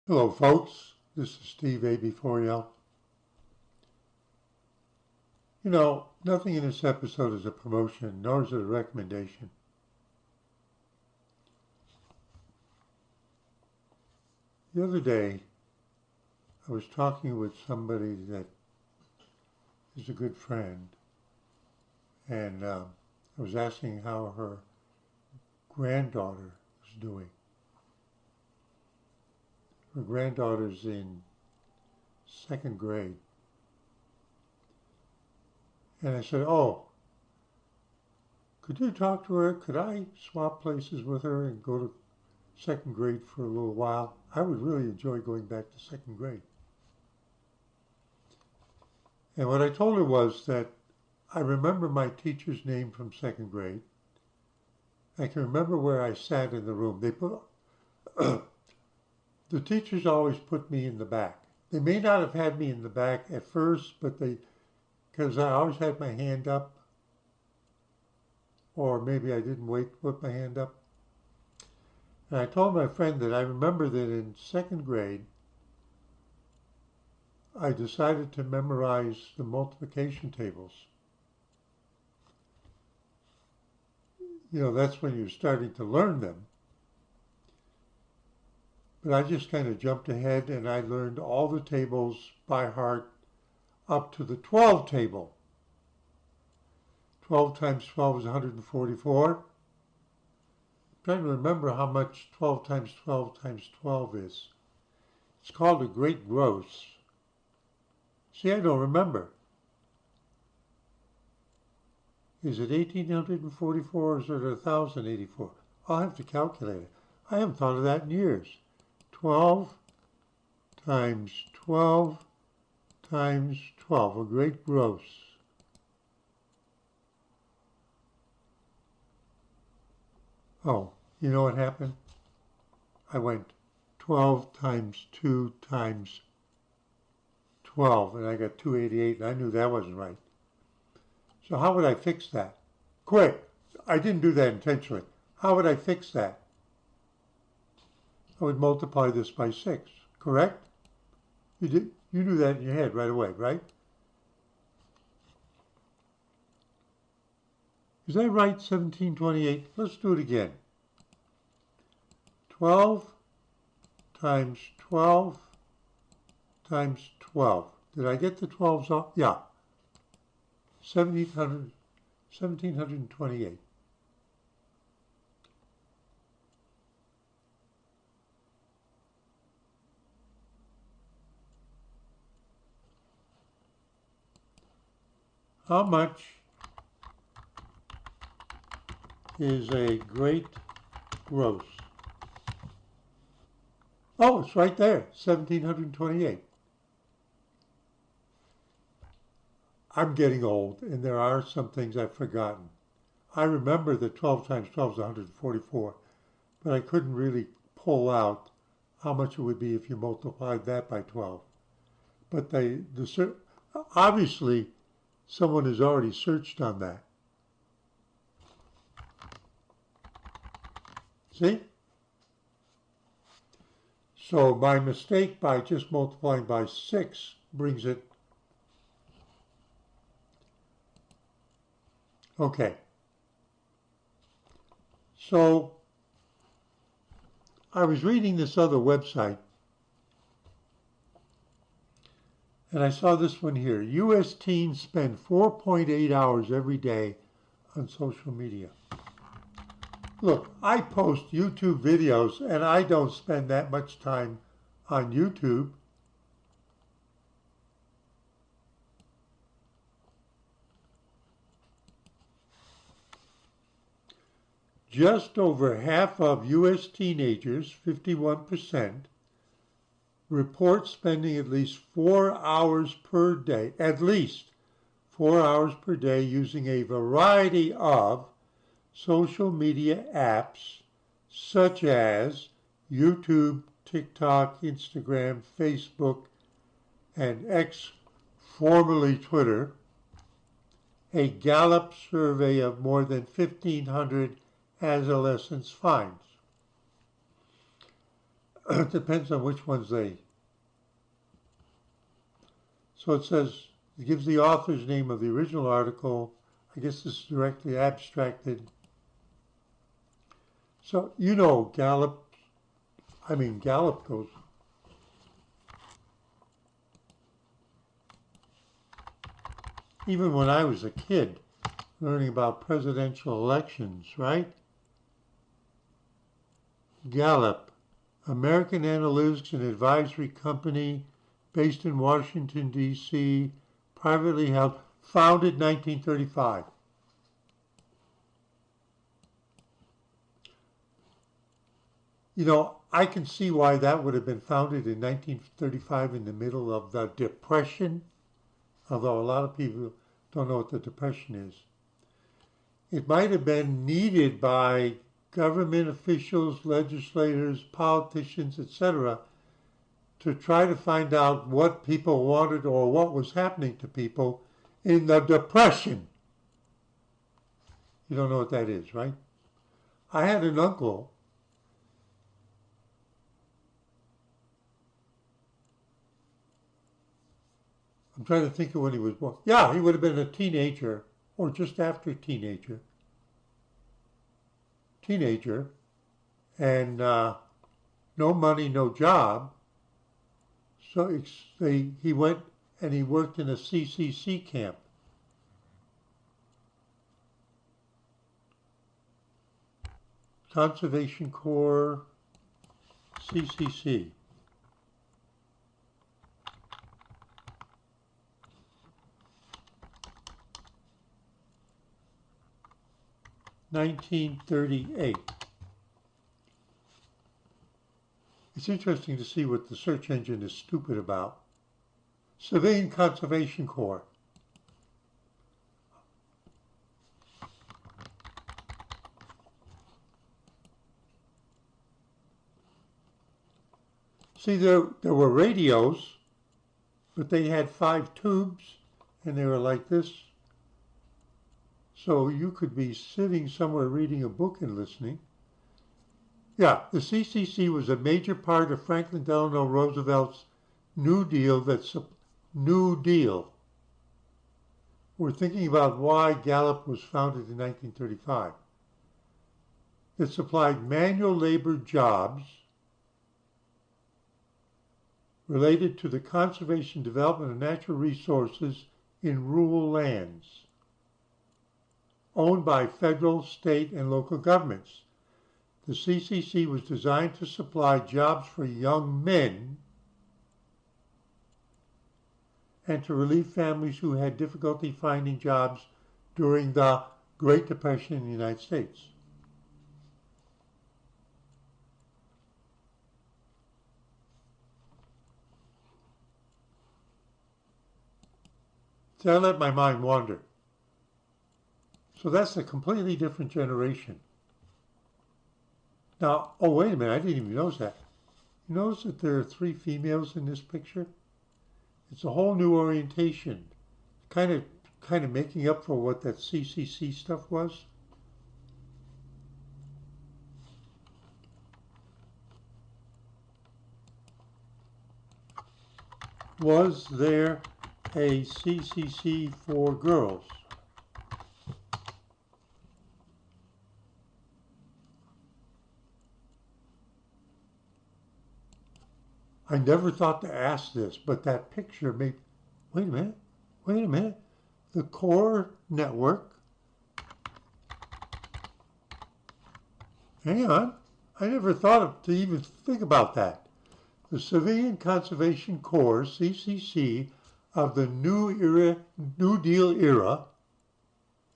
Hello folks, this is Steve AB4L. Nothing in this episode is a promotion, nor is it a recommendation. The other day, I was talking with somebody that is a good friend, and I was asking how her granddaughter was doing. Her granddaughter's in second grade. And I said, "Oh, could you talk to her? Could I swap places with her and go to second grade for a little while? I would really enjoy going back to second grade." And what I told her was that I remember my teacher's name from second grade. I can remember where I sat in the room. The teachers always put me in the back. They may not have had me in the back at first, but because I always had my hand up, or maybe I didn't wait to put my hand up. And I told my friend that I remember that in second grade, I decided to memorize the multiplication tables. That's when you're starting to learn them. But I just kind of jumped ahead and I learned all the tables by heart up to the 12 table. 12 times 12 is 144. I'm trying to remember how much 12 times 12 times 12 is. It's called a great gross. See, I don't remember. Is it 1844 or is it 1084? I'll have to calculate it. I haven't thought of that in years. 12 times 12 times 12, a great gross. Oh, you know what happened? I went 12 times 2 times 12, and I got 288, and I knew that wasn't right. So how would I fix that? Quick! I didn't do that intentionally. How would I fix that? I would multiply this by 6, correct? You knew that in your head right away, right? Is that right, 1728? Let's do it again. 12 times 12 times 12. Did I get the 12s off? Yeah. 1728. How much is a great gross? Oh, it's right there, 1728. I'm getting old, and there are some things I've forgotten. I remember that 12 times 12 is 144, but I couldn't really pull out how much it would be if you multiplied that by 12. But obviously, someone has already searched on that. See? So my mistake by just multiplying by 6 brings it. Okay. So I was reading this other website, and I saw this one here. U.S. teens spend 4.8 hours every day on social media. Look, I post YouTube videos, and I don't spend that much time on YouTube. Just over half of U.S. teenagers, 51%, report spending at least 4 hours per day, using a variety of social media apps such as YouTube, TikTok, Instagram, Facebook, and X, formerly Twitter. A Gallup survey of more than 1,500 adolescents finds. It depends on which ones they. So it says, it gives the author's name of the original article. I guess this is directly abstracted. So, you know, Gallup goes. Even when I was a kid, learning about presidential elections, right? Gallup, American Analytics and Advisory Company, based in Washington, D.C., privately held, founded 1935. You know, I can see why that would have been founded in 1935 in the middle of the Depression, although a lot of people don't know what the Depression is. It might have been needed by government officials, legislators, politicians, etc., to try to find out what people wanted or what was happening to people in the Depression. You don't know what that is, right? I had an uncle. I'm trying to think of when he was born. Yeah, he would have been a teenager or just after teenager. And no money, no job. So he went and he worked in a CCC camp. Conservation Corps, CCC. (1938). It's interesting to see what the search engine is stupid about. Civilian Conservation Corps. See, there were radios, but they had 5 tubes, and they were like this. So you could be sitting somewhere reading a book and listening. Yeah, the CCC was a major part of Franklin Delano Roosevelt's New Deal. New Deal. We're thinking about why Gallup was founded in 1935. It supplied manual labor jobs related to the conservation development of natural resources in rural lands owned by federal, state, and local governments. The CCC was designed to supply jobs for young men and to relieve families who had difficulty finding jobs during the Great Depression in the United States. So I let my mind wander. So that's a completely different generation. Now, oh, wait a minute, I didn't even notice that. You notice that there are 3 females in this picture? It's a whole new orientation, kind of making up for what that CCC stuff was. Was there a CCC for girls? I never thought to ask this, but that picture made, wait a minute. The core network, hang on, I never thought to even think about that. The Civilian Conservation Corps, CCC, of the New Deal era,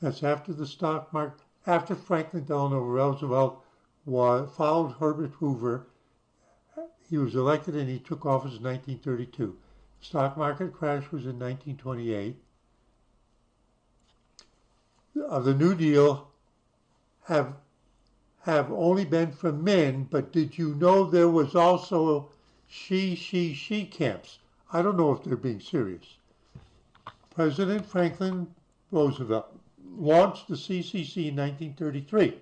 that's after the stock market, after Franklin Delano Roosevelt followed Herbert Hoover. He was elected and he took office in 1932. The stock market crash was in 1928. The New Deal have only been for men, but did you know there was also she camps? I don't know if they're being serious. President Franklin Roosevelt launched the CCC in 1933.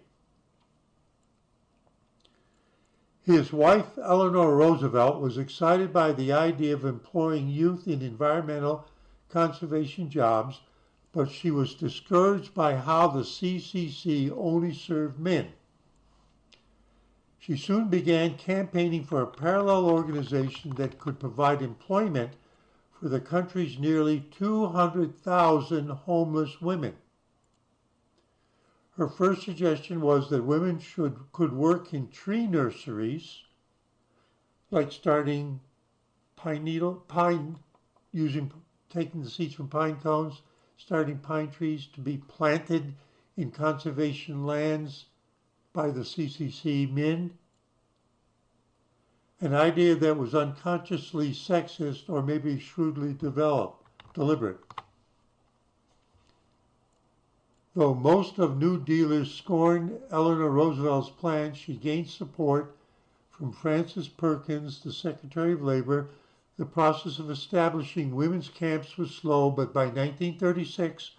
His wife, Eleanor Roosevelt, was excited by the idea of employing youth in environmental conservation jobs, but she was discouraged by how the CCC only served men. She soon began campaigning for a parallel organization that could provide employment for the country's nearly 200,000 homeless women. Her first suggestion was that women could work in tree nurseries, like starting taking the seeds from pine cones, starting pine trees to be planted in conservation lands by the CCC men. An idea that was unconsciously sexist or maybe shrewdly deliberate. Though most of New Dealers scorned Eleanor Roosevelt's plan, she gained support from Frances Perkins, the Secretary of Labor. The process of establishing women's camps was slow, but by 1936,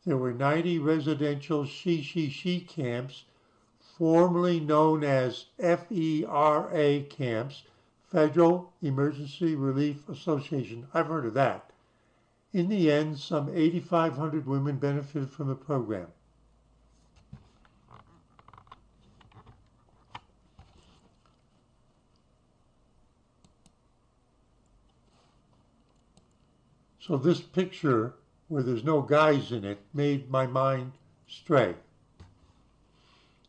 there were 90 residential she camps, formerly known as FERA camps, Federal Emergency Relief Association. I've heard of that. In the end, some 8,500 women benefited from the program. So this picture, where there's no guys in it, made my mind stray.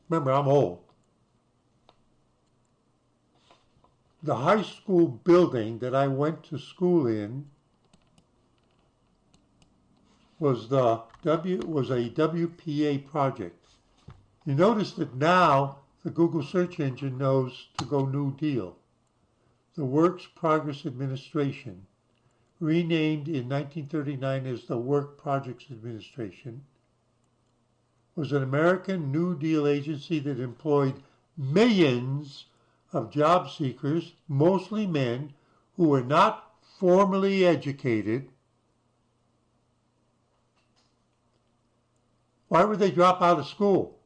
Remember, I'm old. The high school building that I went to school in was a WPA project. You notice that now the Google search engine knows to go New Deal. The Works Progress Administration, renamed in 1939 as the Work Projects Administration, was an American New Deal agency that employed millions of job seekers, mostly men, who were not formally educated. Why would they drop out of school?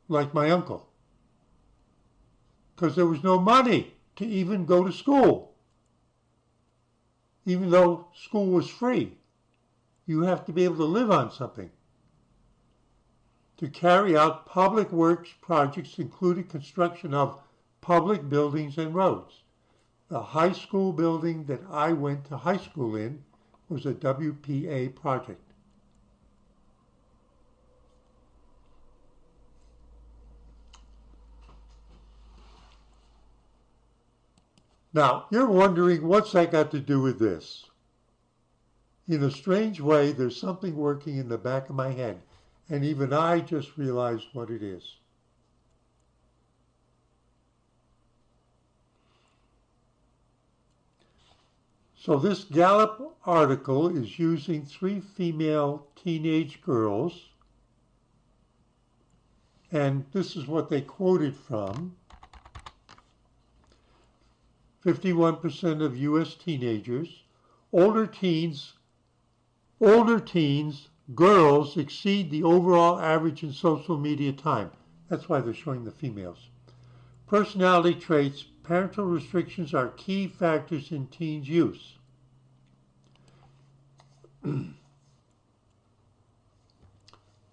Like my uncle. Because there was no money to even go to school. Even though school was free, you have to be able to live on something. To carry out public works projects included construction of public buildings and roads. The high school building that I went to high school in was a WPA project. Now, you're wondering, what's that got to do with this? In a strange way, there's something working in the back of my head, and even I just realized what it is. So this Gallup article is using 3 female teenage girls, and this is what they quoted from. 51% of U.S. teenagers, older teens, girls exceed the overall average in social media time. That's why they're showing the females. Personality traits, parental restrictions are key factors in teens' use.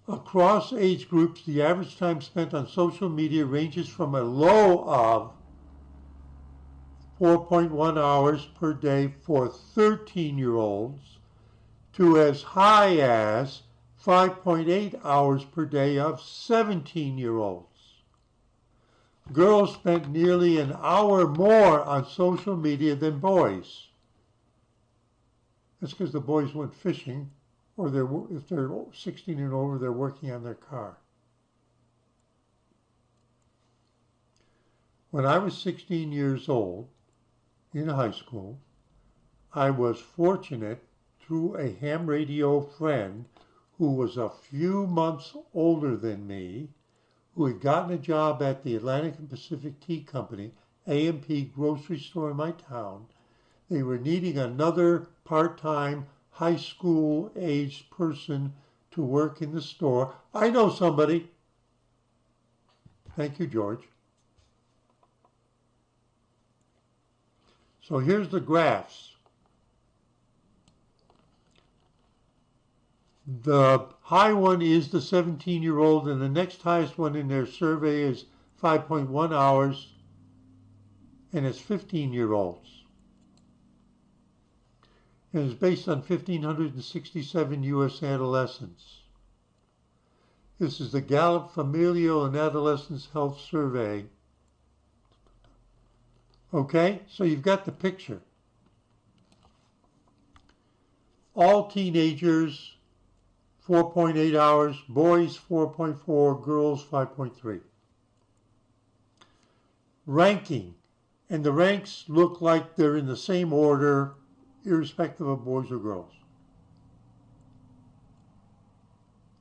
Across age groups, the average time spent on social media ranges from a low of 4.1 hours per day for 13-year-olds to as high as 5.8 hours per day of 17-year-olds. Girls spent nearly an hour more on social media than boys. That's because the boys went fishing, or if they're 16 and over, they're working on their car. When I was 16 years old, in high school, I was fortunate through a ham radio friend who was a few months older than me, who had gotten a job at the Atlantic and Pacific Tea Company, A&P grocery store in my town. They were needing another part-time high school-aged person to work in the store. I know somebody. Thank you, George. So here's the graphs. The high one is the 17-year-old, and the next highest one in their survey is 5.1 hours, and it's 15-year-olds. And it's based on 1,567 U.S. adolescents. This is the Gallup Familial and Adolescence Health Survey. Okay, so you've got the picture. All teenagers, 4.8 hours, boys 4.4, girls 5.3. Ranking, and the ranks look like they're in the same order, irrespective of boys or girls.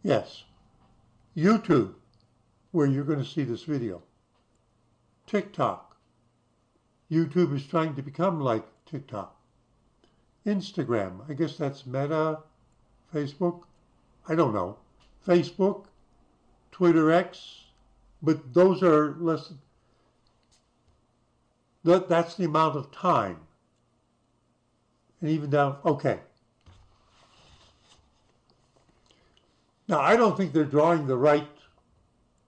Yes. YouTube, where you're going to see this video. TikTok. YouTube is trying to become like TikTok. Instagram, I guess that's Meta, Facebook, I don't know. Facebook, Twitter X, but those are less, that's the amount of time. And even down, okay. Now, I don't think they're drawing the right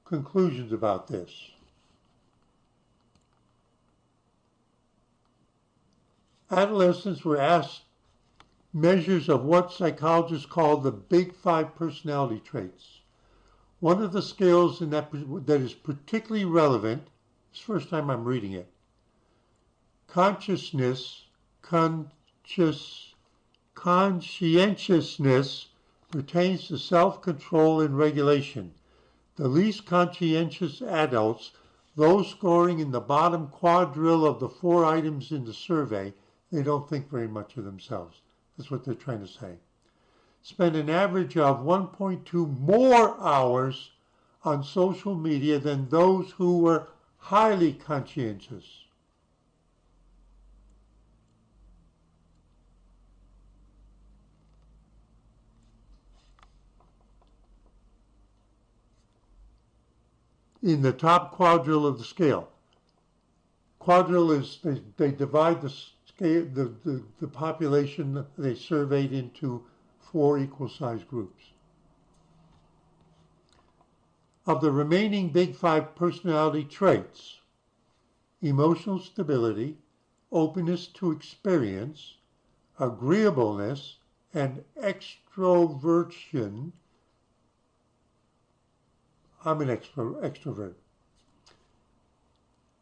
conclusions about this. Adolescents were asked measures of what psychologists call the big five personality traits. One of the scales in that is particularly relevant, it's the first time I'm reading it, conscientiousness pertains to self-control and regulation. The least conscientious adults, those scoring in the bottom quadrille of the 4 items in the survey, they don't think very much of themselves. That's what they're trying to say. Spend an average of 1.2 more hours on social media than those who were highly conscientious. In the top quadrille of the scale. Quadrille is, they divide the scale, the population they surveyed into 4 equal-sized groups. Of the remaining big 5 personality traits, emotional stability, openness to experience, agreeableness, and extroversion. I'm an extrovert.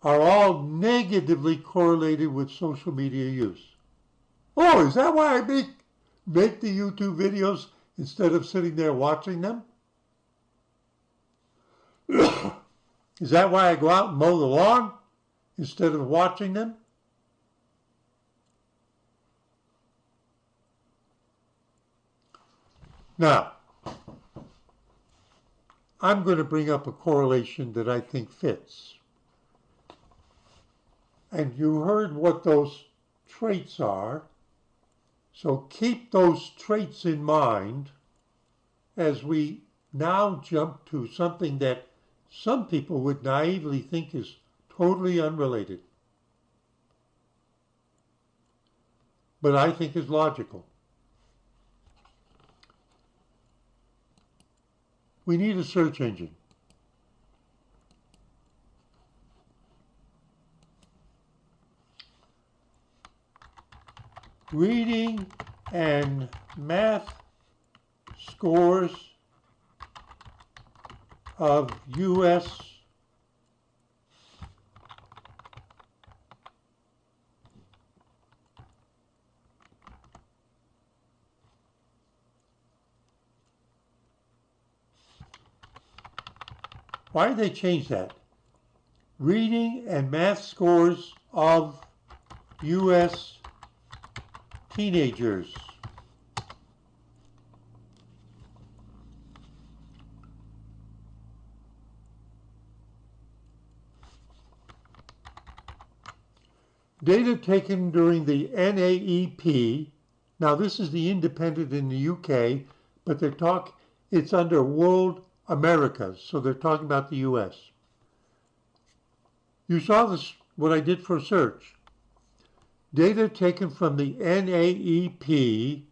Are all negatively correlated with social media use. Oh, is that why I make the YouTube videos instead of sitting there watching them? Is that why I go out and mow the lawn instead of watching them? Now, I'm going to bring up a correlation that I think fits. And you heard what those traits are, so keep those traits in mind as we now jump to something that some people would naively think is totally unrelated, but I think is logical. We need a search engine. Reading and math scores of U.S. Why did they change that? Reading and math scores of U.S. teenagers. Data taken during the NAEP, now this is the independent in the UK, but it's under World Americas, so they're talking about the US. You saw this, what I did for search. Data taken from the NAEP,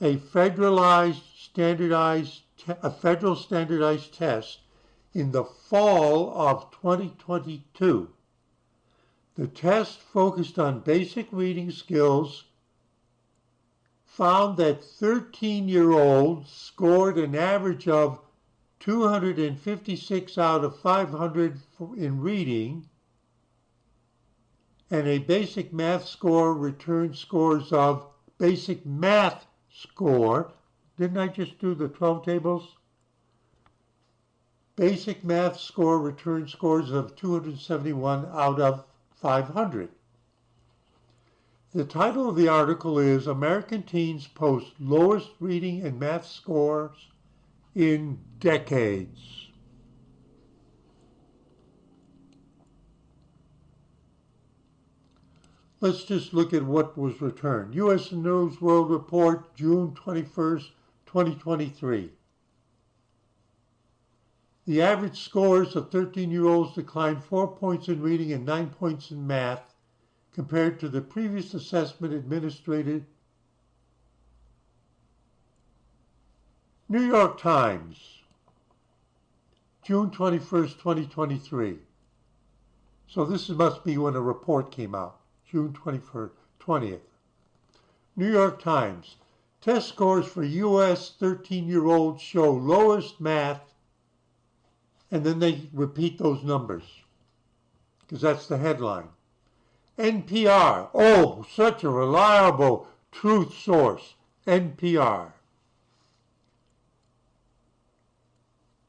a federal standardized test in the fall of 2022. The test focused on basic reading skills, found that 13-year-olds scored an average of 256 out of 500 in reading, and a basic math score returned scores of basic math score. Didn't I just do the 12 tables? Basic math score returned scores of 271 out of 500. The title of the article is American Teens Post Lowest Reading and Math Scores in Decades. Let's just look at what was returned. U.S. News World Report, June 21st, 2023. The average scores of 13-year-olds declined 4 points in reading and 9 points in math compared to the previous assessment administered. New York Times, June 21st, 2023. So this must be when a report came out, June 21st, 20th. New York Times, test scores for U.S. 13-year-olds show lowest math, and then they repeat those numbers, because that's the headline. NPR, oh, such a reliable truth source, NPR.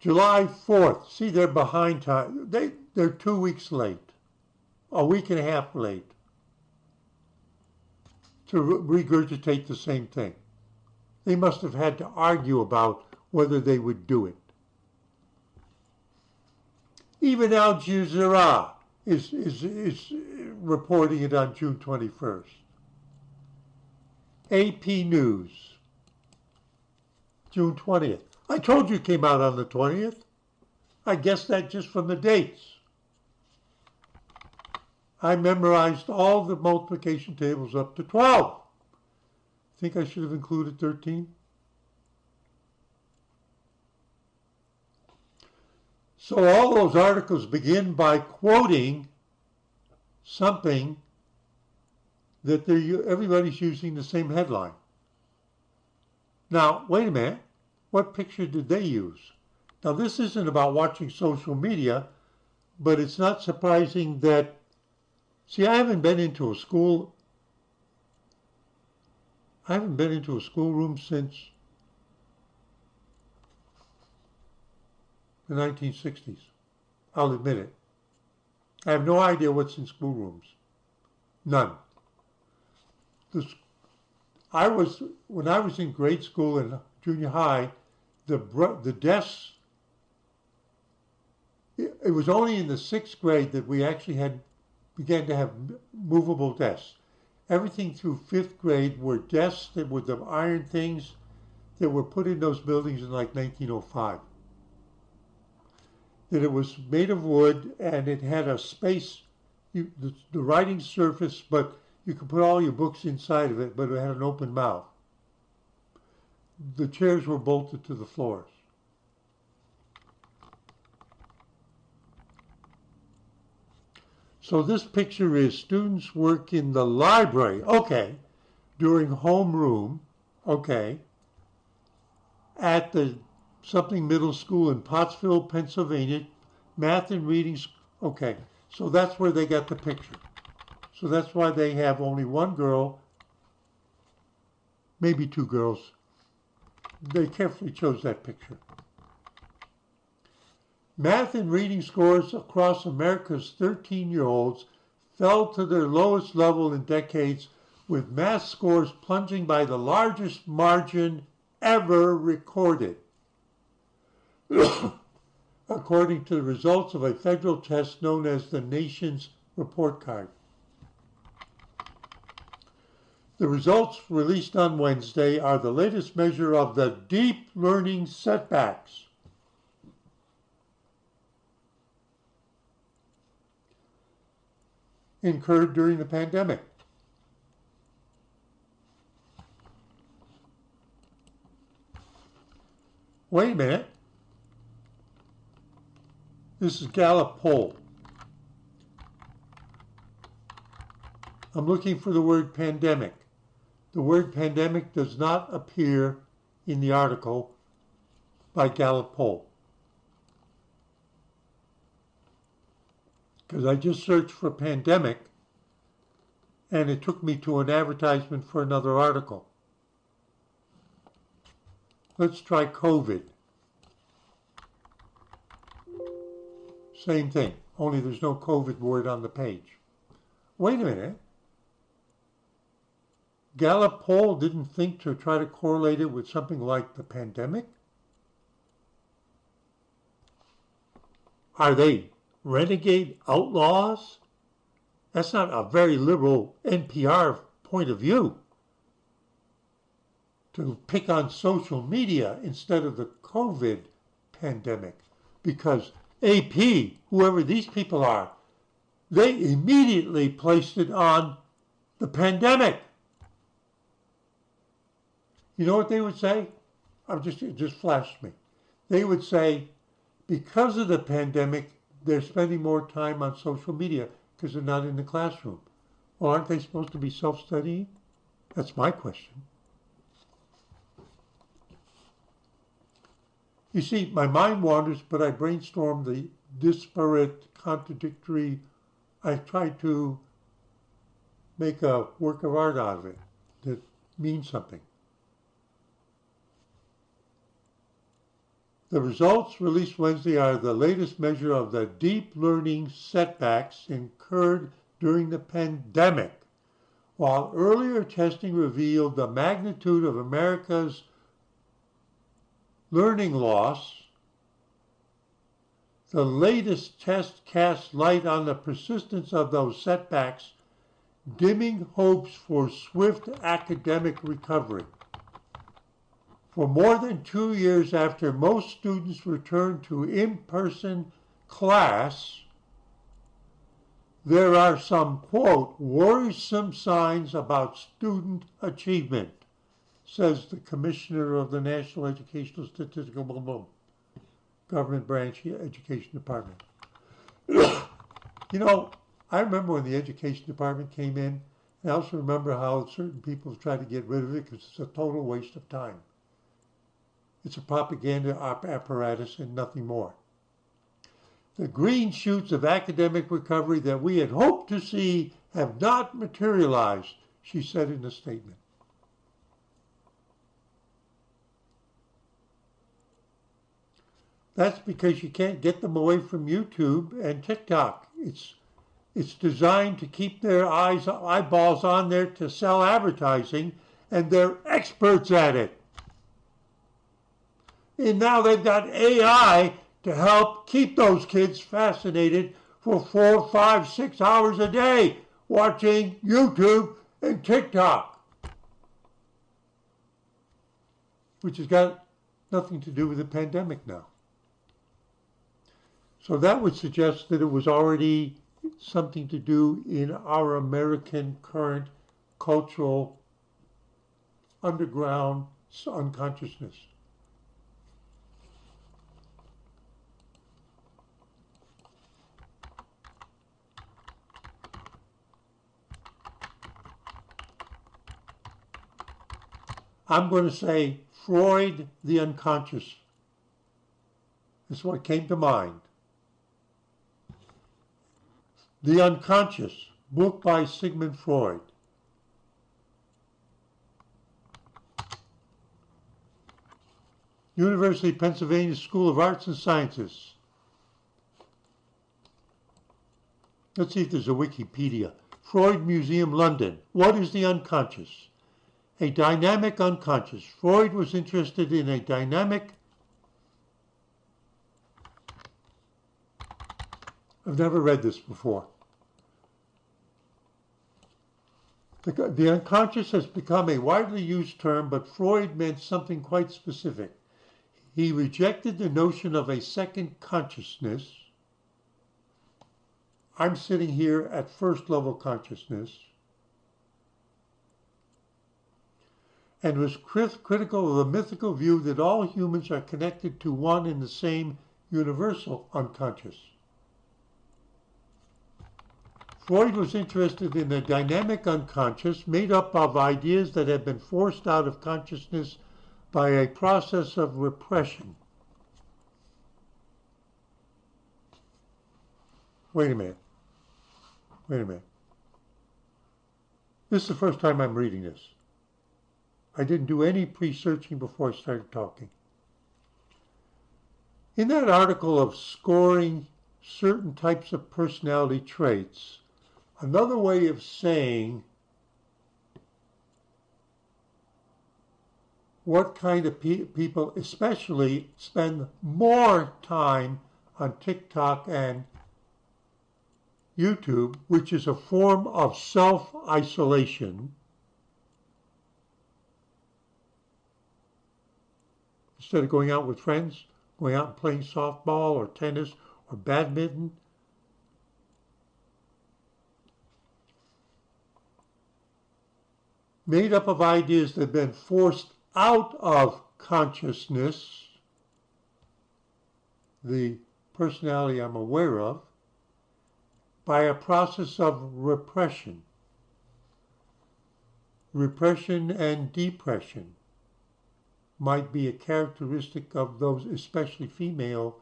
July 4th, see, they're behind time. They're 2 weeks late, a week and a half late, to regurgitate the same thing. They must have had to argue about whether they would do it. Even Al Jazeera is reporting it on June 21st. AP News, June 20th. I told you it came out on the 20th. I guessed that just from the dates. I memorized all the multiplication tables up to 12. Think I should have included 13? So all those articles begin by quoting something that everybody's using the same headline. Now, wait a minute. What picture did they use? Now, this isn't about watching social media, but it's not surprising that, see, I haven't been into a schoolroom since the 1960s. I'll admit it. I have no idea what's in schoolrooms. None. When I was in grade school and junior high, the desks, it was only in the 6th grade that we actually began to have movable desks. Everything through 5th grade were desks that were the iron things that were put in those buildings in like 1905. That it was made of wood and it had a space, the writing surface, but you could put all your books inside of it, but it had an open mouth. The chairs were bolted to the floors. So this picture is students work in the library, okay, during homeroom, okay, at the something middle school in Pottsville, Pennsylvania, math and reading, okay, so that's where they got the picture. So that's why they have only one girl, maybe 2 girls. They carefully chose that picture. Math and reading scores across America's 13-year-olds fell to their lowest level in decades, with math scores plunging by the largest margin ever recorded, according to the results of a federal test known as the Nation's Report Card. The results released on Wednesday are the latest measure of the deep learning setbacks. incurred during the pandemic. Wait a minute. This is Gallup poll. I'm looking for the word pandemic. The word pandemic does not appear in the article by Gallup poll. Because I just searched for pandemic and it took me to an advertisement for another article. Let's try COVID. Same thing, only there's no COVID word on the page. Wait a minute. Gallup poll didn't think to try to correlate it with something like the pandemic? Are they renegade outlaws? That's not a very liberal NPR point of view. To pick on social media instead of the COVID pandemic. Because AP, whoever these people are, they immediately placed it on the pandemic. You know what they would say? It just flashed me. They would say, because of the pandemic, they're spending more time on social media because they're not in the classroom. Well, aren't they supposed to be self-studying? That's my question. You see, my mind wanders, but I brainstorm the disparate, contradictory. I try to make a work of art out of it that means something. The results released Wednesday are the latest measure of the deep learning setbacks incurred during the pandemic. While earlier testing revealed the magnitude of America's learning loss, the latest test casts light on the persistence of those setbacks, dimming hopes for swift academic recovery. For more than 2 years after most students returned to in-person class, there are some, quote, worrisome signs about student achievement, says the Commissioner of the National Educational Statistical Government Branch Education Department. You know, I remember when the Education Department came in, and I also remember how certain people have tried to get rid of it because it's a total waste of time. It's a propaganda apparatus and nothing more. The green shoots of academic recovery that we had hoped to see have not materialized, she said in a statement. That's because you can't get them away from YouTube and TikTok. It's designed to keep their eyeballs on there to sell advertising, and they're experts at it. And now they've got AI to help keep those kids fascinated for 4, 5, 6 hours a day watching YouTube and TikTok, which has got nothing to do with the pandemic now. So that would suggest that it was already something to do in our American current cultural underground unconsciousness. I'm going to say Freud the unconscious. That's what came to mind. The Unconscious, book by Sigmund Freud. University of Pennsylvania School of Arts and Sciences. Let's see if there's a Wikipedia. Freud Museum, London. What is the unconscious? A dynamic unconscious. Freud was interested in a dynamic. I've never read this before. The unconscious has become a widely used term, but Freud meant something quite specific. He rejected the notion of a second consciousness, I'm sitting here at first level consciousness and was critical of the mythical view that all humans are connected to one and the same universal unconscious. Freud was interested in a dynamic unconscious made up of ideas that had been forced out of consciousness by a process of repression. Wait a minute. This is the first time I'm reading this. I didn't do any pre-searching before I started talking. In that article of scoring certain types of personality traits, another way of saying what kind of people especially spend more time on TikTok and YouTube, which is a form of self-isolation, instead of going out with friends, going out and playing softball or tennis or badminton. Made up of ideas that have been forced out of consciousness, the personality I'm aware of, by a process of repression. Repression and depression might be a characteristic of those, especially female,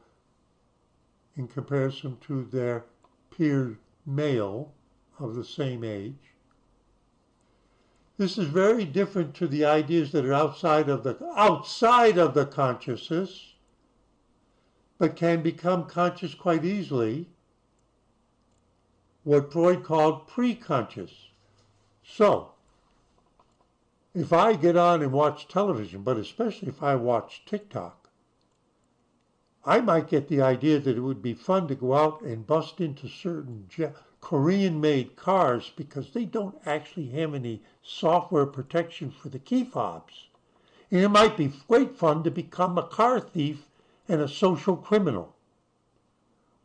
in comparison to their peer male of the same age. This is very different to the ideas that are outside of the consciousness, but can become conscious quite easily, what Freud called pre-conscious. So, if I get on and watch television, but especially if I watch TikTok, I might get the idea that it would be fun to go out and bust into certain Korean-made cars because they don't actually have any software protection for the key fobs. And it might be great fun to become a car thief and a social criminal.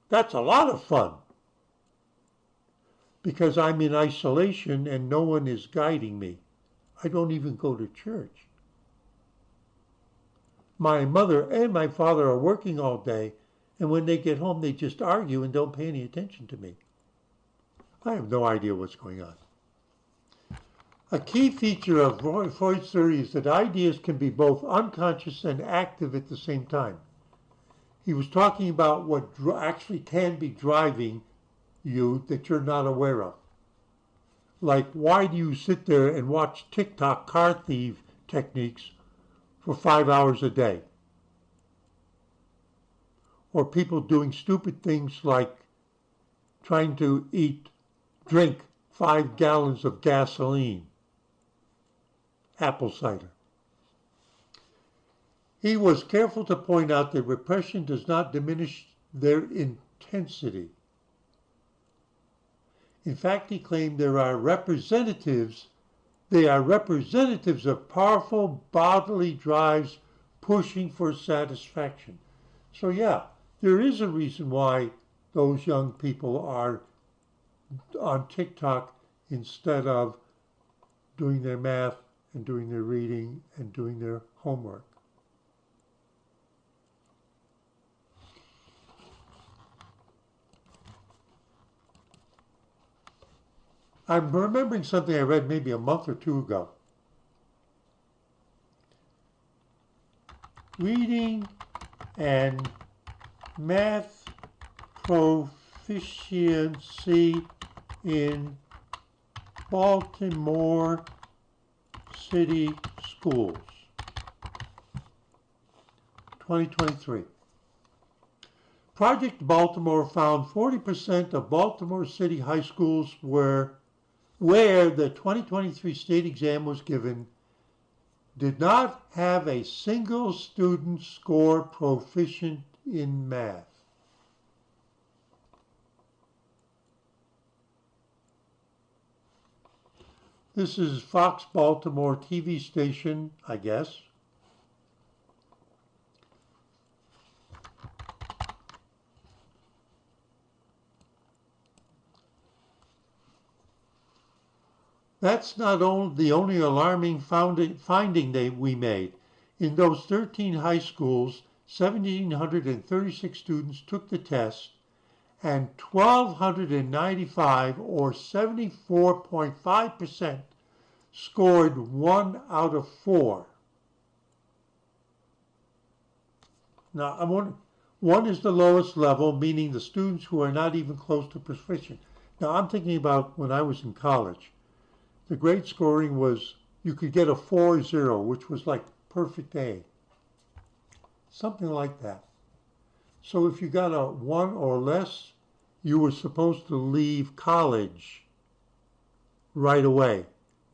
That's a lot of fun because I'm in isolation and no one is guiding me. I don't even go to church. My mother and my father are working all day, and when they get home, they just argue and don't pay any attention to me. I have no idea what's going on. A key feature of Freud's theory is that ideas can be both unconscious and active at the same time. He was talking about what actually can be driving you that you're not aware of. Like, why do you sit there and watch TikTok car thief techniques for 5 hours a day? Or people doing stupid things like trying to drink 5 gallons of gasoline, apple cider. He was careful to point out that repression does not diminish their intensity. In fact, he claimed they are representatives of powerful bodily drives pushing for satisfaction. So yeah, there is a reason why those young people are on TikTok instead of doing their math and doing their reading and doing their homework. I'm remembering something I read maybe a month or two ago. Reading and math proficiency in Baltimore City schools, 2023. Project Baltimore found 40% of Baltimore City high schools where the 2023 state exam was given did not have a single student score proficient in math. This is Fox Baltimore TV station, I guess. That's not the only alarming finding we made. In those 13 high schools, 1,736 students took the test, and 1,295, or 74.5%, scored 1 out of 4. Now, I'm wondering, 1 is the lowest level, meaning the students who are not even close to proficient. Now, I'm thinking about when I was in college. The grade scoring was, you could get a 4.0, which was like perfect A. Something like that. So if you got a 1 or less, you were supposed to leave college right away,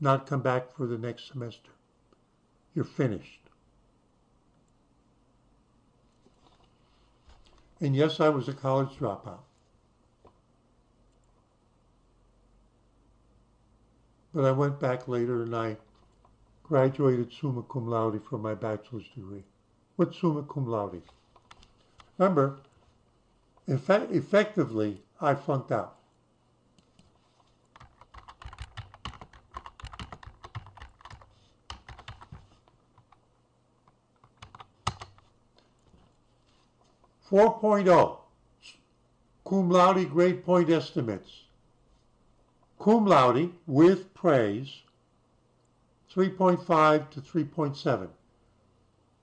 not come back for the next semester. You're finished. And yes, I was a college dropout. But I went back later and I graduated summa cum laude from my bachelor's degree. What's summa cum laude? Remember, effectively, I flunked out. .4, cum laude grade point estimates. Cum laude with praise, 3.5 to 3.7.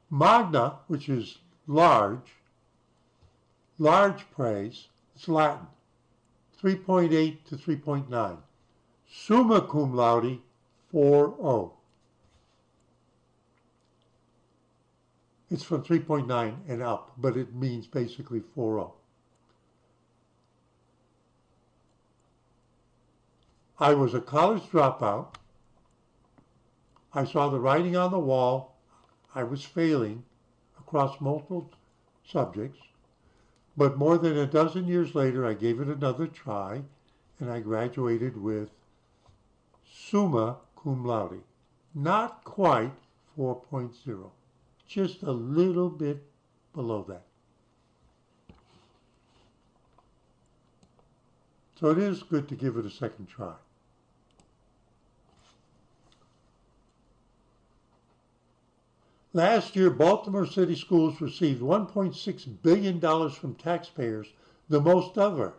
Magna, which is large praise, it's Latin, 3.8 to 3.9. Summa cum laude, 4.0. It's from 3.9 and up, but it means basically 4.0. I was a college dropout. I saw the writing on the wall. I was failing across multiple subjects. But more than a dozen years later, I gave it another try, and I graduated with summa cum laude. Not quite 4.0, just a little bit below that. So it is good to give it a second try. Last year, Baltimore City Schools received $1.6 billion from taxpayers, the most ever.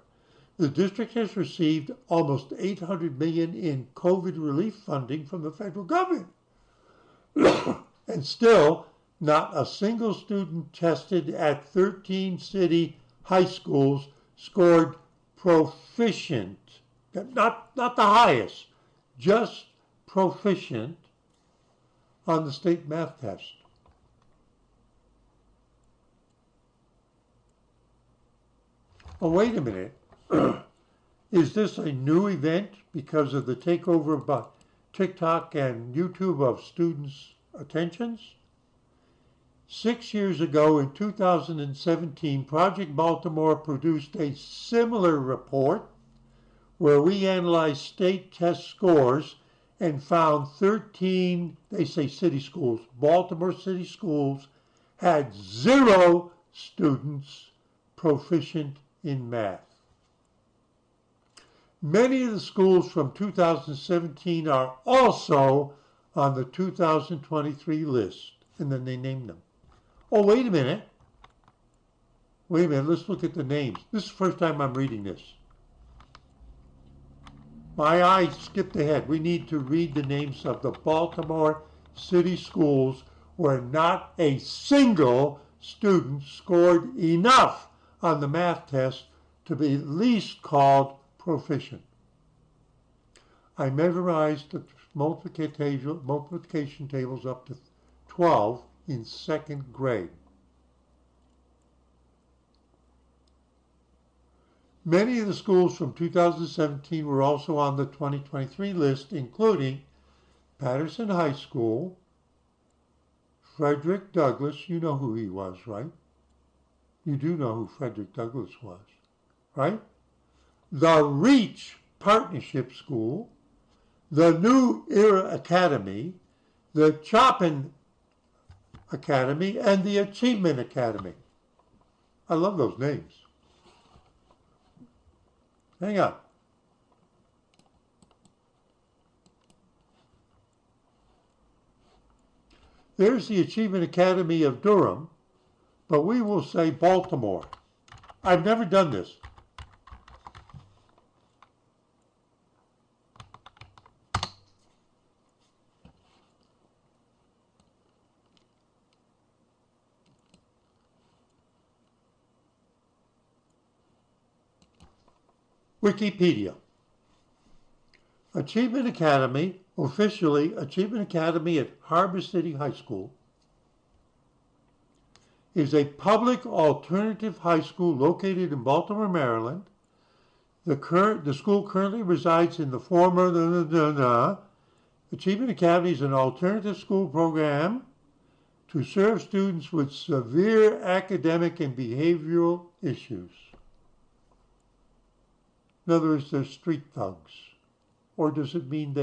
The district has received almost $800 million in COVID relief funding from the federal government. And still, not a single student tested at 13 city high schools scored proficient, not the highest, just proficient on the state math test. Oh, wait a minute. Is this a new event because of the takeover by TikTok and YouTube of students' attentions? 6 years ago, in 2017, Project Baltimore produced a similar report where we analyzed state test scores and found 13, they say city schools, Baltimore city schools, had 0 students proficient in math. Many of the schools from 2017 are also on the 2023 list, and then they name them. Oh, wait a minute. Let's look at the names. This is the first time I'm reading this. My eye skipped ahead. We need to read the names of the Baltimore city schools where not a single student scored enough on the math test to be at least called proficient. I memorized the multiplication tables up to 12 in 2nd grade. Many of the schools from 2017 were also on the 2023 list, including Patterson High School, Frederick Douglass, you know who he was, right? You do know who Frederick Douglass was, right? The Reach Partnership School, the New Era Academy, the Chopin Academy, and the Achievement Academy. I love those names. Hang on. There's the Achievement Academy of Durham, but we will say Baltimore. I've never done this. Wikipedia. Achievement Academy, officially Achievement Academy at Harbor City High School, is a public alternative high school located in Baltimore, Maryland. The school currently resides in the former Achievement Academy is an alternative school program to serve students with severe academic and behavioral issues. In other words, they're street thugs. Or does it mean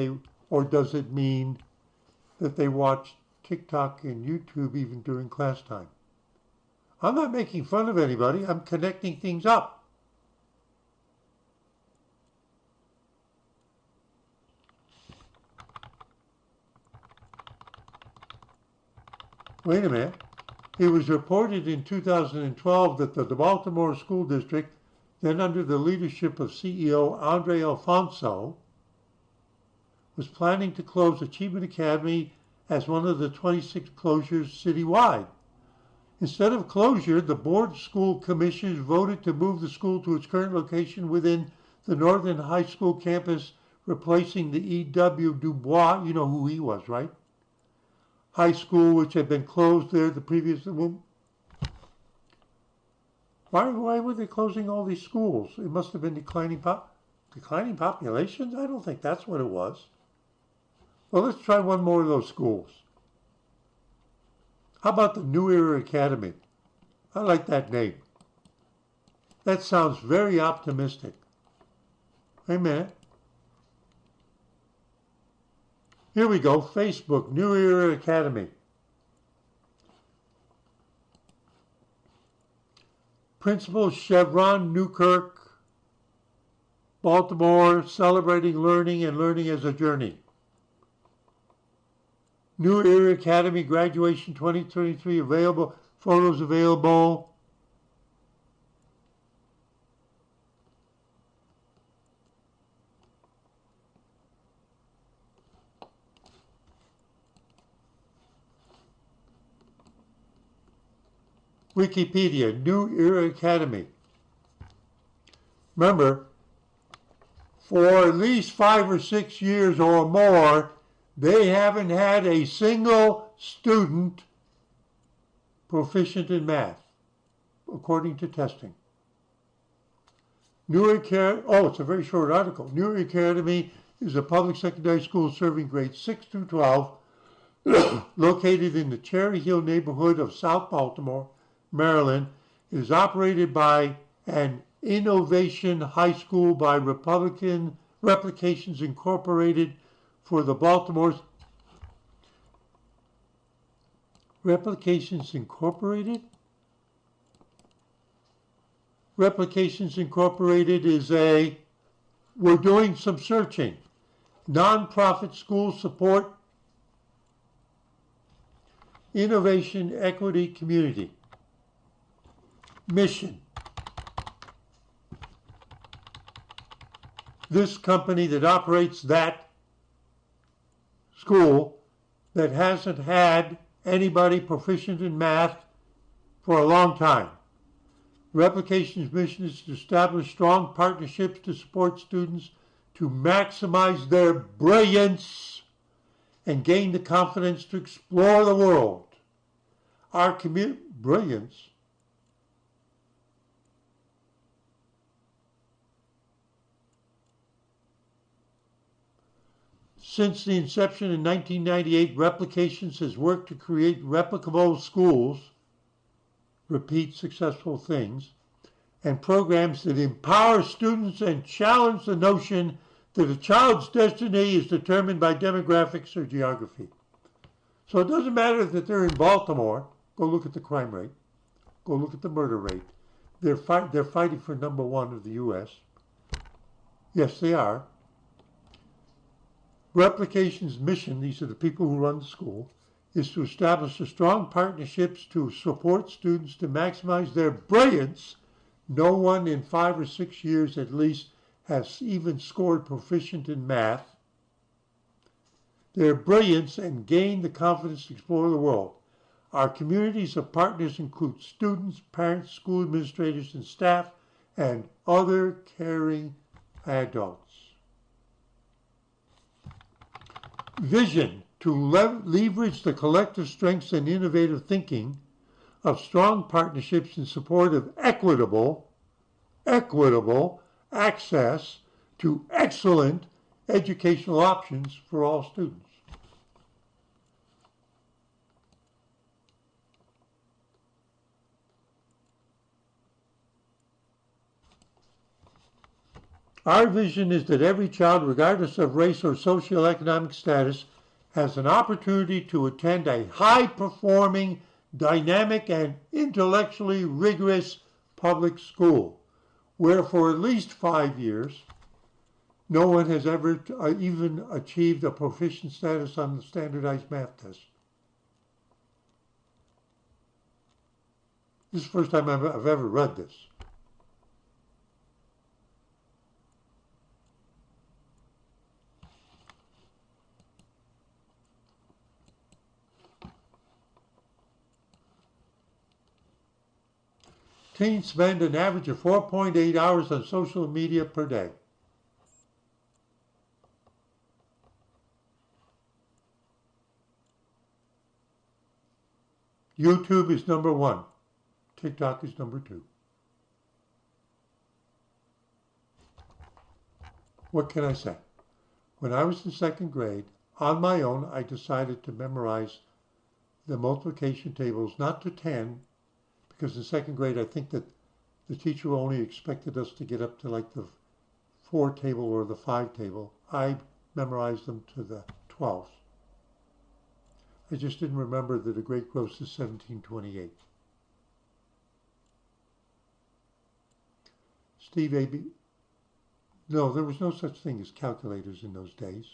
that they watch TikTok and YouTube even during class time? I'm not making fun of anybody. I'm connecting things up. Wait a minute. It was reported in 2012 that the Baltimore School District, then under the leadership of CEO Andre Alfonso, was planning to close Achievement Academy as one of the 26 closures citywide. Instead of closure, the Board of School Commissioners voted to move the school to its current location within the Northern High School campus, replacing the E.W. Du Bois, you know who he was, right? High school, which had been closed there the previous... Why were they closing all these schools? It must have been declining populations? I don't think that's what it was. Well, let's try one more of those schools. How about the New Era Academy? I like that name. That sounds very optimistic. Wait a minute. Here we go, Facebook, New Era Academy. Principal Chevron Newkirk, Baltimore, celebrating learning and learning as a journey. New Era Academy graduation 2023 available, photos available. Wikipedia, New Era Academy. Remember, for at least 5 or 6 years or more, they haven't had a single student proficient in math, according to testing. It's a very short article. New Era Academy is a public secondary school serving grades 6 through 12, located in the Cherry Hill neighborhood of South Baltimore, Maryland. It is operated by an Innovation High School by Replications Incorporated for the Baltimore's Replications Incorporated? Replications Incorporated is we're doing some searching. Nonprofit school support, innovation, equity, community. Mission. This company that operates that school that hasn't had anybody proficient in math for a long time. Replication's mission is to establish strong partnerships to support students to maximize their brilliance and gain the confidence to explore the world. Our brilliance. Since the inception in 1998, Replications has worked to create replicable schools, repeat successful things, and programs that empower students and challenge the notion that a child's destiny is determined by demographics or geography. So it doesn't matter that they're in Baltimore. Go look at the crime rate. Go look at the murder rate. They're fighting for number 1 of the U.S. Yes, they are. Replication's mission, these are the people who run the school, is to establish strong partnerships to support students to maximize their brilliance. No one in 5 or 6 years at least has even scored proficient in math. Their brilliance and gain the confidence to explore the world. Our communities of partners include students, parents, school administrators, and staff, and other caring adults. Vision: to leverage the collective strengths and innovative thinking of strong partnerships in support of equitable access to excellent educational options for all students. Our vision is that every child, regardless of race or socioeconomic status, has an opportunity to attend a high-performing, dynamic, and intellectually rigorous public school, where for at least 5 years, no one has ever even achieved a proficient status on the standardized math test. This is the first time I've ever read this. Teens spend an average of 4.8 hours on social media per day. YouTube is number 1. TikTok is number 2. What can I say? When I was in 2nd grade, on my own, I decided to memorize the multiplication tables, not to 10, because in 2nd grade, I think that the teacher only expected us to get up to like the 4 table or the 5 table. I memorized them to the 12th. I just didn't remember that a great gross is 1728. Steve A.B. No, there was no such thing as calculators in those days.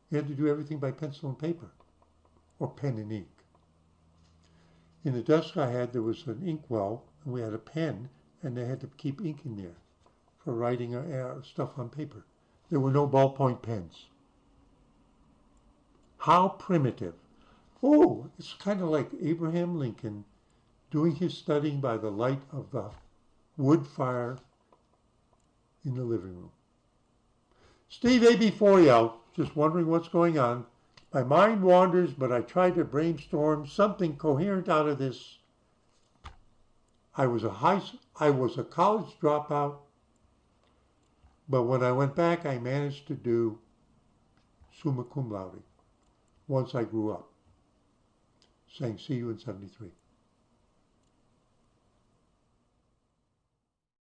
You had to do everything by pencil and paper, or pen and ink. In the desk I had, there was an inkwell, and we had a pen, and they had to keep ink in there for writing stuff on paper. There were no ballpoint pens. How primitive. Oh, it's kind of like Abraham Lincoln doing his studying by the light of the wood fire in the living room. Steve A.B. Forio, just wondering what's going on. My mind wanders, but I try to brainstorm something coherent out of this. I was a college dropout, but when I went back, I managed to do summa cum laude once I grew up. Saying, see you in 73.